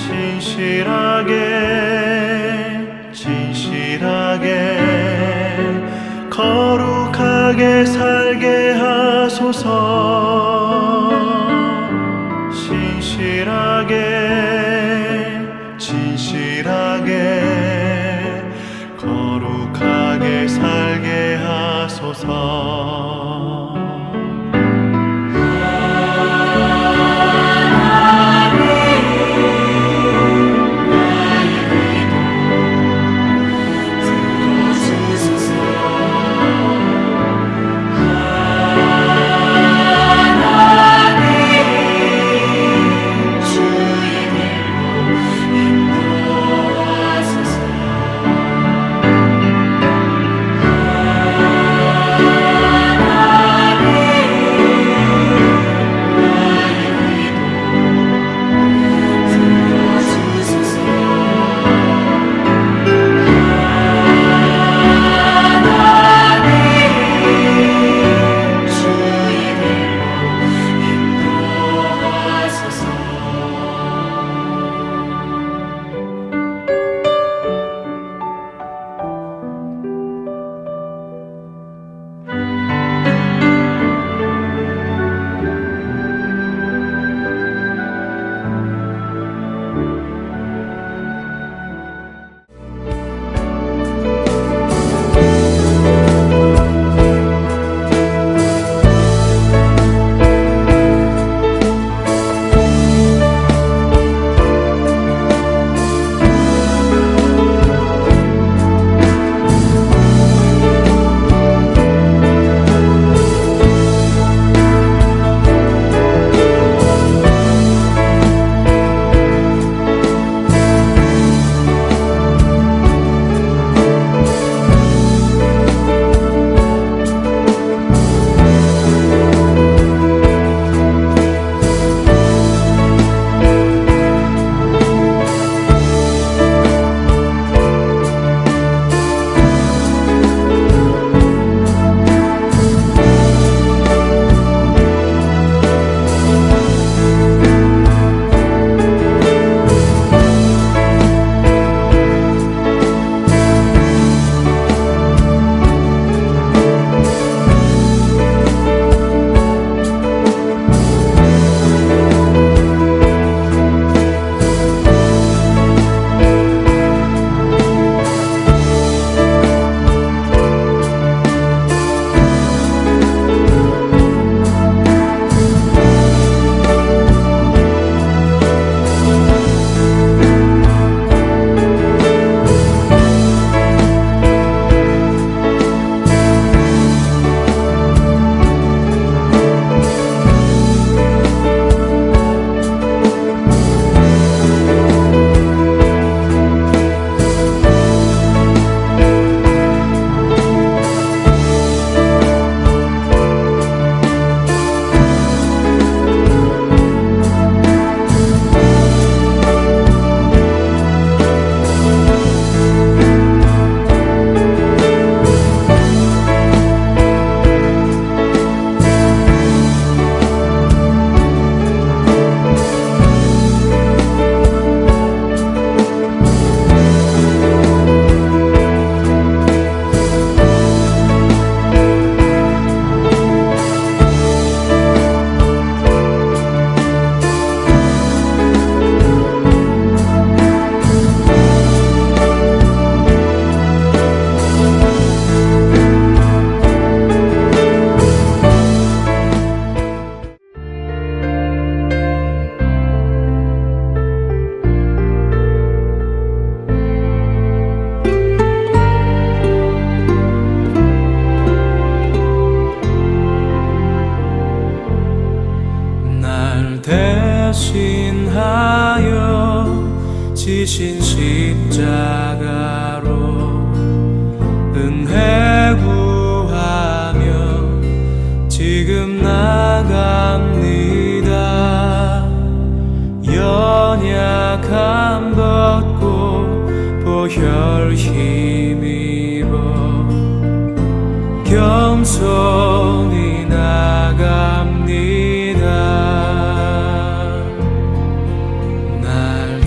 진실하게 거룩하게 살게 하소서. 진실하게 거룩하게 살게 하소서. 대신하여 지신 십자가로 은혜 구하며 지금 나갑니다. 연약함 벗고 보혈 힘입어 겸손히 나갑니다. 날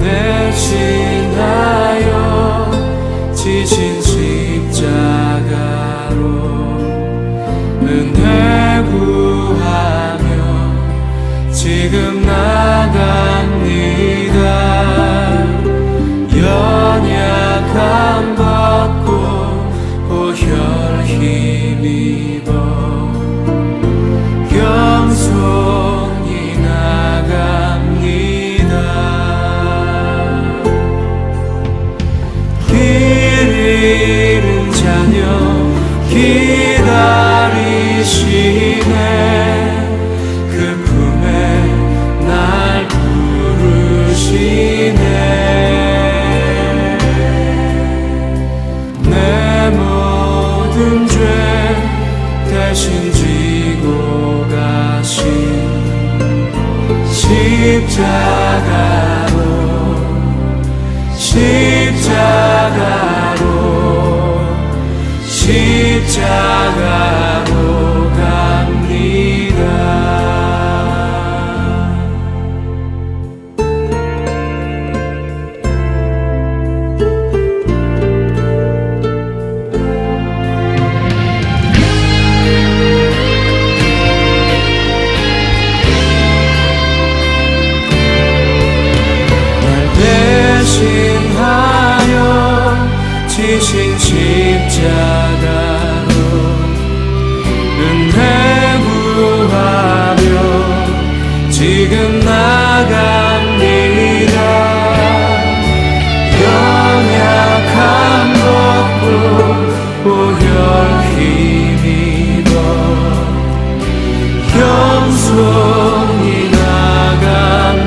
십자가로 갑니다. 대신하여 지신 십자가로 은혜 구하며 지금 나갑니다. 연약함 벗고 보혈 힘입어 겸손히 나갑니다.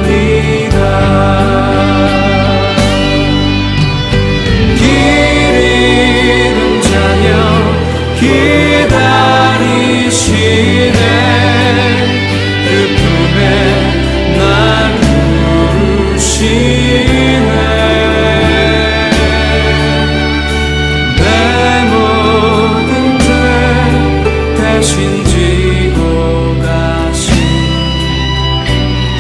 기다리시네 그 품에 날 부르시네. 내 모든 죄 대신 지고 가신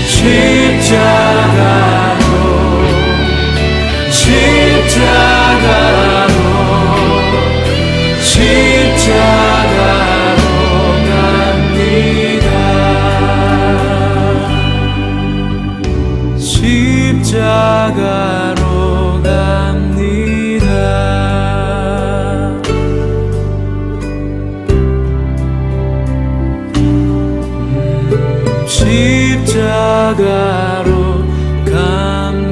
십자가로 십자가로 갑니다. 십자가로 갑니다.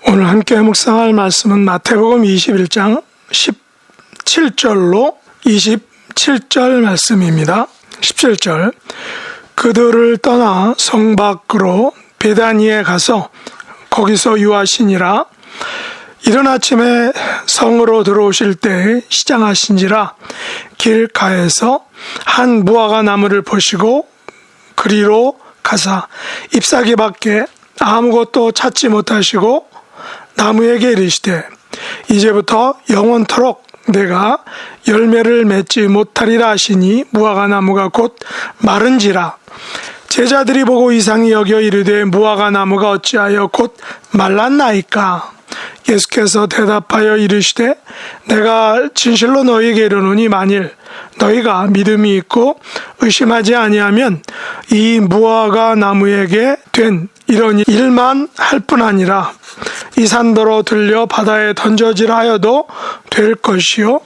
오늘 함께 묵상할 말씀은 마태복음 21장 17절로 27절 말씀입니다. 17절 그들을 떠나 성 밖으로 베다니에 가서 거기서 유하시니라. 이른 아침에 성으로 들어오실 때 시장하신지라 길가에서 한 무화과 나무를 보시고 그리로 가사 잎사귀 밖에 아무것도 찾지 못하시고 나무에게 이르시되 이제부터 영원토록 내가 열매를 맺지 못하리라 하시니 무화과 나무가 곧 마른지라. 제자들이 보고 이상히 여겨 이르되 무화과 나무가 어찌하여 곧 말랐나이까. 예수께서 대답하여 이르시되 내가 진실로 너희에게 이르노니 만일 너희가 믿음이 있고 의심하지 아니하면 이 무화과 나무에게 된 이런 일만 할 뿐 아니라 이 산더러 들려 바다에 던져지라 하여도 될 것이요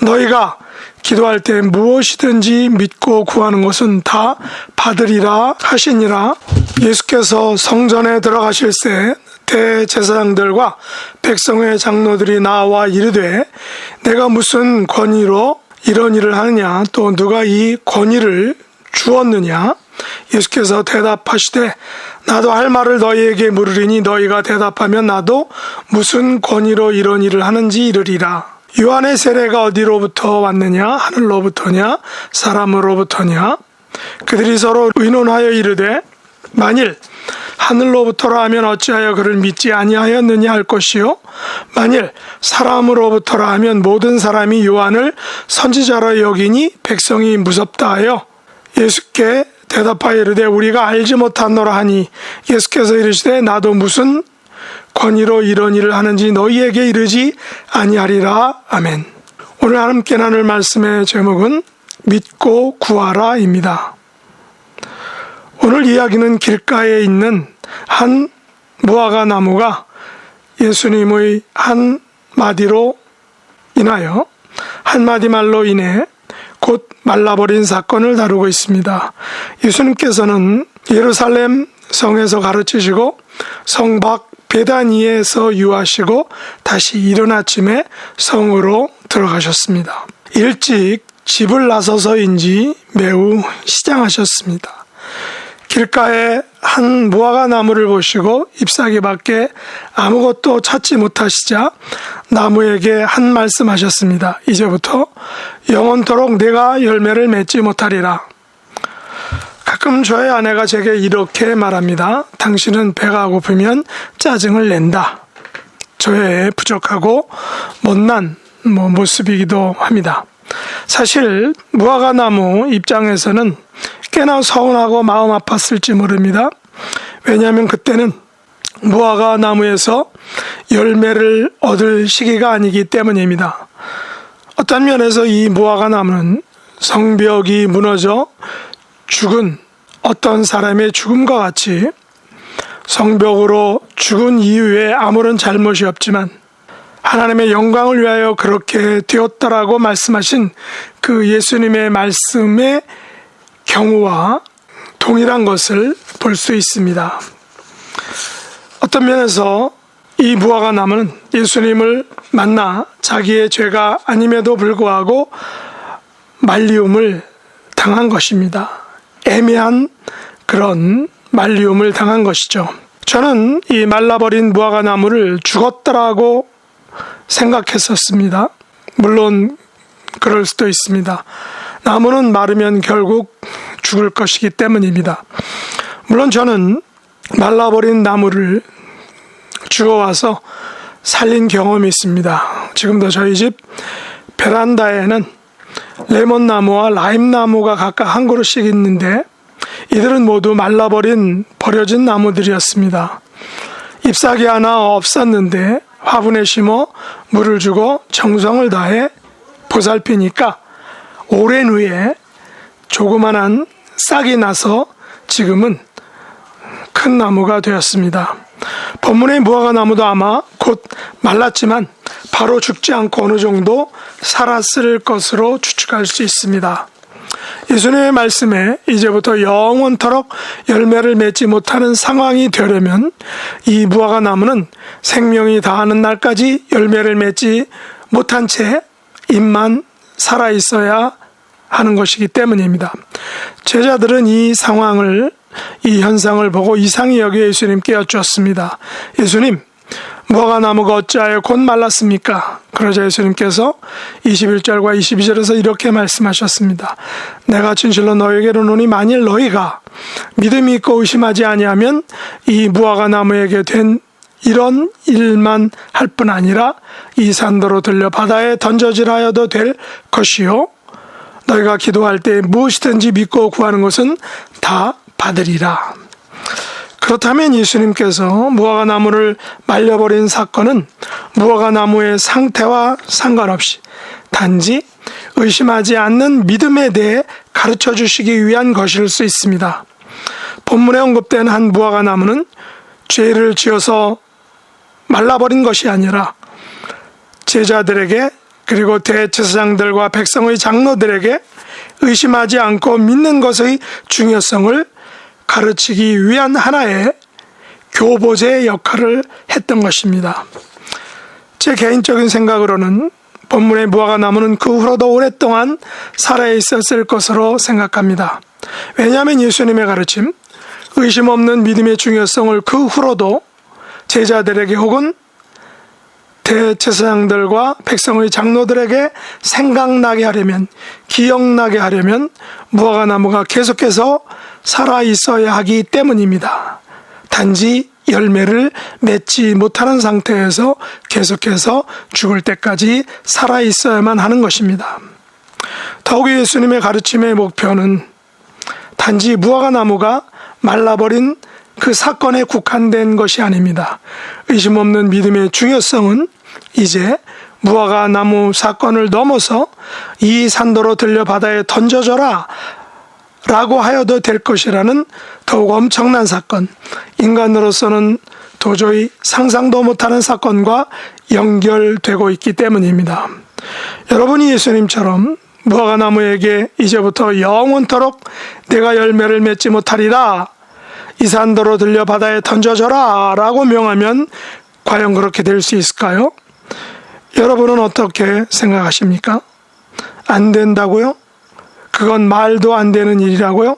너희가 기도할 때 무엇이든지 믿고 구하는 것은 다 받으리라 하시니라. 예수께서 성전에 들어가실새 대제사장들과 백성의 장로들이 나와 이르되 내가 무슨 권위로 이런 일을 하느냐 또 누가 이 권위를 주었느냐. 예수께서 대답하시되 나도 할 말을 너희에게 물으리니 너희가 대답하면 나도 무슨 권위로 이런 일을 하는지 이르리라. 요한의 세례가 어디로부터 왔느냐 하늘로부터냐 사람으로부터냐. 그들이 서로 의논하여 이르되 만일 하늘로부터라 하면 어찌하여 그를 믿지 아니하였느냐 할 것이요 만일 사람으로부터라 하면 모든 사람이 요한을 선지자라 여기니 백성이 무섭다 하여 예수께 대답하여 이르되 우리가 알지 못하노라 하니 예수께서 이르시되 나도 무슨 권위로 이런 일을 하는지 너희에게 이르지 아니하리라. 아멘. 오늘 함께 나눌 말씀의 제목은 믿고 구하라입니다. 오늘 이야기는 길가에 있는 한 무화과 나무가 예수님의 한마디로 인하여 한마디 말로 인해 곧 말라버린 사건을 다루고 있습니다. 예수님께서는 예루살렘 성에서 가르치시고 성 밖 베다니에서 유하시고 다시 이른 아침에 성으로 들어가셨습니다. 일찍 집을 나서서인지 매우 시장하셨습니다. 길가에 한 무화과 나무를 보시고 잎사귀밖에 아무것도 찾지 못하시자 나무에게 한 말씀하셨습니다. 이제부터 영원토록 내가 열매를 맺지 못하리라. 가끔 저의 아내가 제게 이렇게 말합니다. 당신은 배가 고프면 짜증을 낸다. 저의 부족하고 못난 모습이기도 합니다. 사실 무화과 나무 입장에서는 꽤나 서운하고 마음 아팠을지 모릅니다. 왜냐하면 그때는 무화과 나무에서 열매를 얻을 시기가 아니기 때문입니다. 어떤 면에서 이 무화과 나무는 성벽이 무너져 죽은 어떤 사람의 죽음과 같이 성벽으로 죽은 이후에 아무런 잘못이 없지만 하나님의 영광을 위하여 그렇게 되었다라고 말씀하신 그 예수님의 말씀의 경우와 동일한 것을 볼 수 있습니다. 어떤 면에서 이 무화과 나무는 예수님을 만나 자기의 죄가 아님에도 불구하고 말리움을 당한 것입니다. 애매한 그런 말리움을 당한 것이죠. 저는 이 말라버린 무화과 나무를 죽었다라고 생각했었습니다. 물론 그럴 수도 있습니다. 나무는 마르면 결국 죽을 것이기 때문입니다. 물론 저는 말라버린 나무를 주워와서 살린 경험이 있습니다. 지금도 저희 집 베란다에는 레몬나무와 라임나무가 각각 한 그루씩 있는데 이들은 모두 말라버린 버려진 나무들이었습니다. 잎사귀 하나 없었는데 화분에 심어 물을 주고 정성을 다해 보살피니까 오랜 후에 조그만한 싹이 나서 지금은 큰 나무가 되었습니다. 본문의 무화과 나무도 아마 곧 말랐지만 바로 죽지 않고 어느 정도 살았을 것으로 추측할 수 있습니다. 예수님의 말씀에 이제부터 영원토록 열매를 맺지 못하는 상황이 되려면 이 무화과 나무는 생명이 다하는 날까지 열매를 맺지 못한 채 잎만 살아있어야 하는 것이기 때문입니다. 제자들은 이 상황을, 이 현상을 보고 이상히 여겨 예수님께 여쭈었습니다. 예수님, 무화과 나무가 어찌하여 곧 말랐습니까? 그러자 예수님께서 21절과 22절에서 이렇게 말씀하셨습니다. 내가 진실로 너에게 이르노니 만일 너희가 믿음이 있고 의심하지 아니하면 이 무화과 나무에게 된 이런 일만 할 뿐 아니라 이 산도로 들려 바다에 던져지라 하여도 될 것이요 너희가 기도할 때 무엇이든지 믿고 구하는 것은 다 받으리라. 그렇다면 예수님께서 무화과 나무를 말려버린 사건은 무화과 나무의 상태와 상관없이 단지 의심하지 않는 믿음에 대해 가르쳐 주시기 위한 것일 수 있습니다. 본문에 언급된 한 무화과 나무는 죄를 지어서 말라버린 것이 아니라 제자들에게 그리고 대제사장들과 백성의 장로들에게 의심하지 않고 믿는 것의 중요성을 가르치기 위한 하나의 교보제의 역할을 했던 것입니다. 제 개인적인 생각으로는 본문의 무화과 나무는 그 후로도 오랫동안 살아있었을 것으로 생각합니다. 왜냐하면 예수님의 가르침, 의심 없는 믿음의 중요성을 그 후로도 제자들에게 혹은 대제사장들과 백성의 장로들에게 생각나게 하려면, 기억나게 하려면 무화과 나무가 계속해서 살아있어야 하기 때문입니다. 단지 열매를 맺지 못하는 상태에서 계속해서 죽을 때까지 살아있어야만 하는 것입니다. 더욱이 예수님의 가르침의 목표는 단지 무화과 나무가 말라버린 그 사건에 국한된 것이 아닙니다. 의심 없는 믿음의 중요성은 이제 무화과 나무 사건을 넘어서 이 산도로 들려 바다에 던져져라 라고 하여도 될 것이라는 더욱 엄청난 사건, 인간으로서는 도저히 상상도 못하는 사건과 연결되고 있기 때문입니다. 여러분이 예수님처럼 무화과 나무에게 이제부터 영원토록 내가 열매를 맺지 못하리라, 이 산도로 들려 바다에 던져져라 라고 명하면 과연 그렇게 될 수 있을까요? 여러분은 어떻게 생각하십니까? 안 된다고요? 그건 말도 안 되는 일이라고요?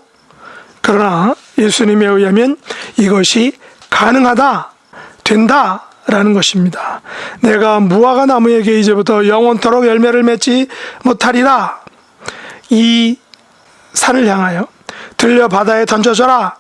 그러나 예수님에 의하면 이것이 가능하다, 된다라는 것입니다. 내가 무화과 나무에게 이제부터 영원토록 열매를 맺지 못하리라. 이 산을 향하여 들려 바다에 던져져라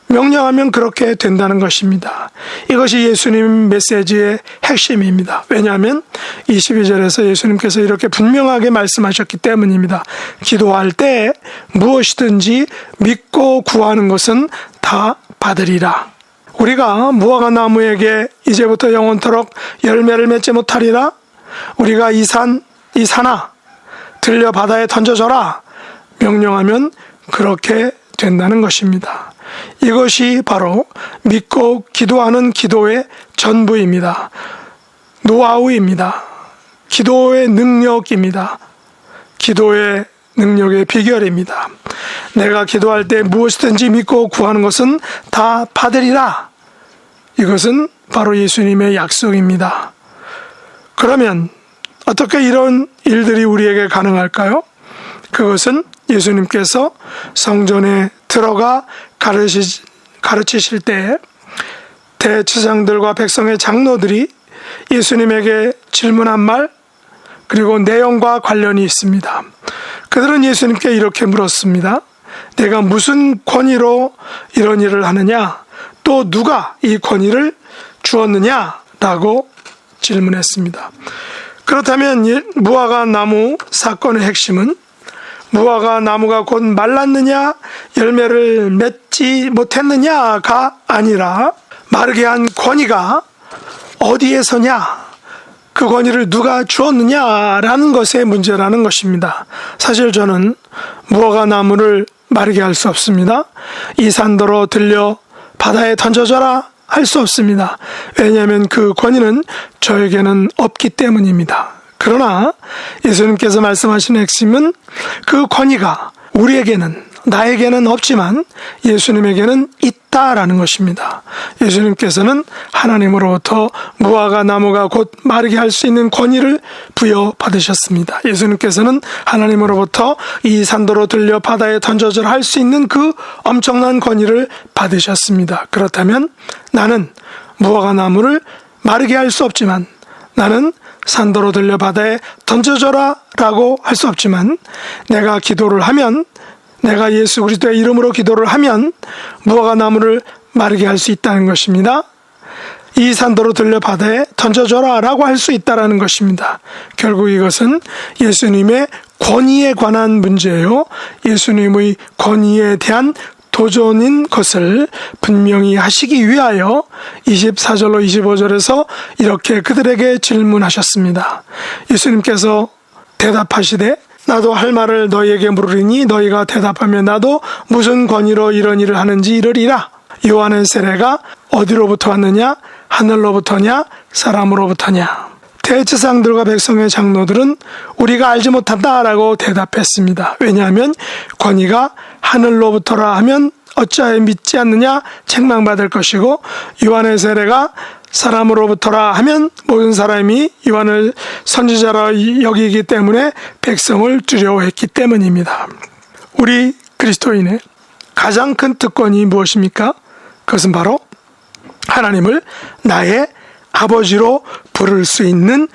명령하면 그렇게 된다는 것입니다. 이것이 예수님 메시지의 핵심입니다. 왜냐하면 22절에서 예수님께서 이렇게 분명하게 말씀하셨기 때문입니다. 기도할 때 무엇이든지 믿고 구하는 것은 다 받으리라. 우리가 무화과 나무에게 이제부터 영원토록 열매를 맺지 못하리라. 우리가 이 산아 들려 바다에 던져져라 명령하면 그렇게 된다는 것입니다. 이것이 바로 믿고 기도하는 기도의 전부입니다. 노하우입니다. 기도의 능력입니다. 기도의 능력의 비결입니다. 내가 기도할 때 무엇이든지 믿고 구하는 것은 다 받으리라. 이것은 바로 예수님의 약속입니다. 그러면 어떻게 이런 일들이 우리에게 가능할까요? 그것은 예수님께서 성전에 들어가 가르치실 때 대제사장들과 백성의 장로들이 예수님에게 질문한 말, 그리고 내용과 관련이 있습니다. 그들은 예수님께 이렇게 물었습니다. 내가 무슨 권위로 이런 일을 하느냐? 또 누가 이 권위를 주었느냐? 라고 질문했습니다. 그렇다면 무화과 나무 사건의 핵심은 무화과 나무가 곧 말랐느냐, 열매를 맺지 못했느냐가 아니라 마르게 한 권위가 어디에서냐, 그 권위를 누가 주었느냐라는 것의 문제라는 것입니다. 사실 저는 무화과 나무를 마르게 할 수 없습니다. 이 산더러 들려 바다에 던져져라 할 수 없습니다. 왜냐하면 그 권위는 저에게는 없기 때문입니다. 그러나 예수님께서 말씀하시는 핵심은 그 권위가 우리에게는, 나에게는 없지만 예수님에게는 있다라는 것입니다. 예수님께서는 하나님으로부터 무화과 나무가 곧 마르게 할 수 있는 권위를 부여받으셨습니다. 예수님께서는 하나님으로부터 이 산도로 들려 바다에 던져져라 할 수 있는 그 엄청난 권위를 받으셨습니다. 그렇다면 나는 무화과 나무를 마르게 할 수 없지만, 나는 산도로 들려 바다에 던져져라 라고 할 수 없지만, 내가 기도를 하면, 내가 예수 그리스도의 이름으로 기도를 하면 무화과 나무를 마르게 할 수 있다는 것입니다. 이 산도로 들려 바다에 던져져라 라고 할 수 있다는 것입니다. 결국 이것은 예수님의 권위에 관한 문제예요. 예수님의 권위에 대한 도전인 것을 분명히 하시기 위하여 24절로 25절에서 이렇게 그들에게 질문하셨습니다. 예수님께서 대답하시되 나도 할 말을 너희에게 물으리니 너희가 대답하면 나도 무슨 권위로 이런 일을 하는지 이르리라. 요한의 세례가 어디로부터 왔느냐? 하늘로부터냐? 사람으로부터냐? 대제사장들과 백성의 장로들은 우리가 알지 못한다라고 대답했습니다. 왜냐하면 권위가 하늘로부터라 하면 어찌하여 믿지 않느냐? 책망받을 것이고, 요한의 세례가 사람으로부터라 하면 모든 사람이 요한을 선지자라 여기기 때문에 백성을 두려워했기 때문입니다. 우리 그리스도인의 가장 큰 특권이 무엇입니까? 그것은 바로 하나님을 나의 아버지로 부를 수 있는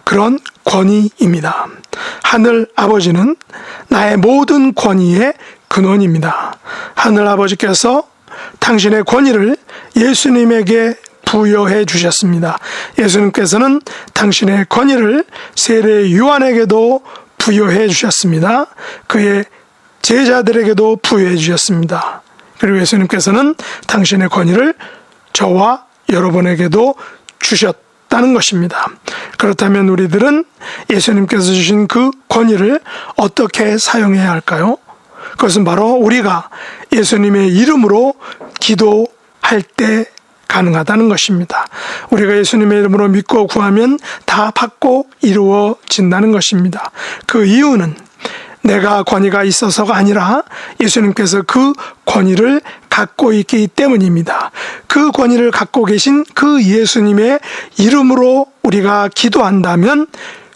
그런 권위입니다. 하늘 아버지는 나의 모든 권위의 근원입니다. 하늘 아버지께서 당신의 권위를 예수님에게 부여해 주셨습니다. 예수님께서는 당신의 권위를 세례 요한에게도 부여해 주셨습니다. 그의 제자들에게도 부여해 주셨습니다. 그리고 예수님께서는 당신의 권위를 저와 여러분에게도 주셨다는 것입니다. 그렇다면 우리들은 예수님께서 주신 그 권위를 어떻게 사용해야 할까요? 그것은 바로 우리가 예수님의 이름으로 기도할 때 가능하다는 것입니다. 우리가 예수님의 이름으로 믿고 구하면 다 받고 이루어진다는 것입니다. 그 이유는 내가 권위가 있어서가 아니라 예수님께서 그 권위를 갖고 있기 때문입니다. 그 권위를 갖고 계신 그 예수님의 이름으로 우리가 기도한다면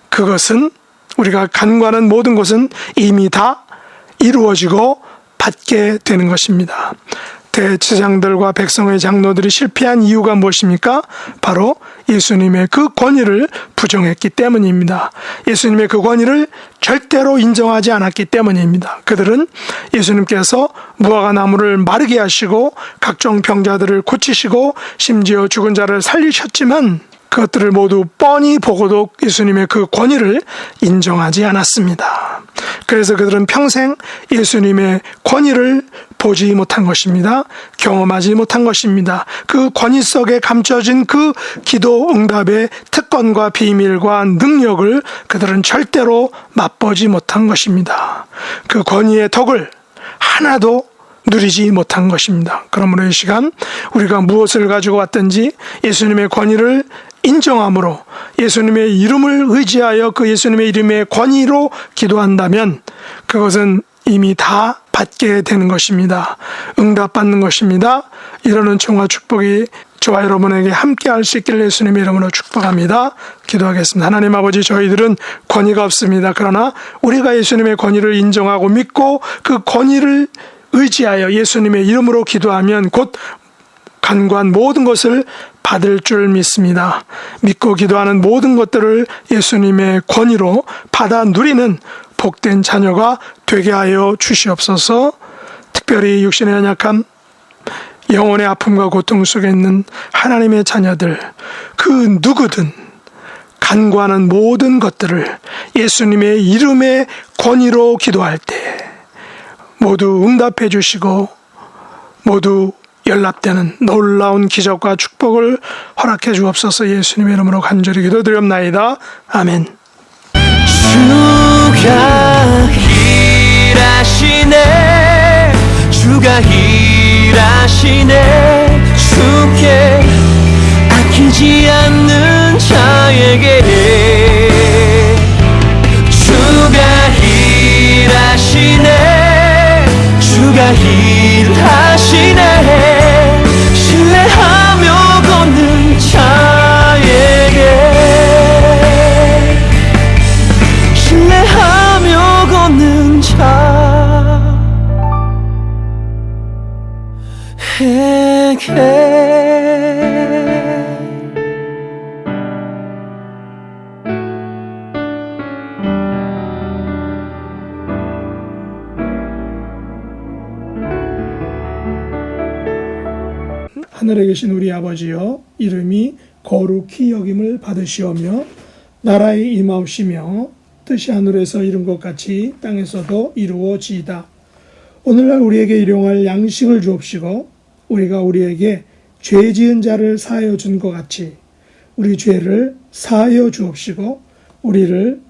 그것은, 우리가 간구하는 모든 것은 이미 다 이루어지고 받게 되는 것입니다. 대제사장들과 백성의 장로들이 실패한 이유가 무엇입니까? 바로 예수님의 그 권위를 부정했기 때문입니다. 예수님의 그 권위를 절대로 인정하지 않았기 때문입니다. 그들은 예수님께서 무화과 나무를 마르게 하시고 각종 병자들을 고치시고 심지어 죽은 자를 살리셨지만 그것들을 모두 뻔히 보고도 예수님의 그 권위를 인정하지 않았습니다. 그래서 그들은 평생 예수님의 권위를 보지 못한 것입니다. 경험하지 못한 것입니다. 그 권위 속에 감춰진 그 기도 응답의 특권과 비밀과 능력을 그들은 절대로 맛보지 못한 것입니다. 그 권위의 덕을 하나도 누리지 못한 것입니다. 그러므로 이 시간 우리가 무엇을 가지고 왔든지 예수님의 권위를 인정함으로 예수님의 이름을 의지하여 그 예수님의 이름의 권위로 기도한다면 그것은 이미 다 받게 되는 것입니다. 응답받는 것입니다. 이러는 총화 축복이 저와 여러분에게 함께 할 수 있기를 예수님의 이름으로 축복합니다. 기도하겠습니다. 하나님 아버지, 저희들은 권위가 없습니다. 그러나 우리가 예수님의 권위를 인정하고 믿고 그 권위를 의지하여 예수님의 이름으로 기도하면 곧 간구한 모든 것을 받을 줄 믿습니다. 믿고 기도하는 모든 것들을 예수님의 권위로 받아 누리는 복된 자녀가 되게 하여 주시옵소서. 특별히 육신의 연약함, 영혼의 아픔과 고통 속에 있는 하나님의 자녀들, 그 누구든 간구하는 모든 것들을 예수님의 이름의 권위로 기도할 때 모두 응답해 주시고 모두 연락되는 놀라운 기적과 축복을 허락해 주옵소서. 예수님의 이름으로 간절히 기도드리옵나이다. 아멘. 주가 일하시네, 주가 일하시네. 주께 아끼지 않는 자에게 주가 일하시네, 주가 일하시네. 신뢰하며 걷는 자에게, 신뢰하며 걷는 자에게. 하늘에 계신 우리 아버지여, 이름이 거룩히 여김을 받으시오며 나라의 임하옵시며 뜻이 하늘에서 이룬 것 같이 땅에서도 이루어지이다. 오늘날 우리에게 일용할 양식을 주옵시고 우리가 우리에게 죄 지은 자를 사하여 준 것 같이 우리 죄를 사하여 주옵시고 우리를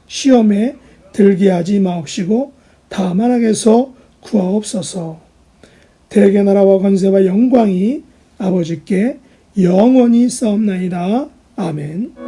시험에 들게 하지 마옵시고 다만 악에서 구하옵소서. 대개 나라와 권세와 영광이 아버지께 영원히 싸움나이다. 아멘.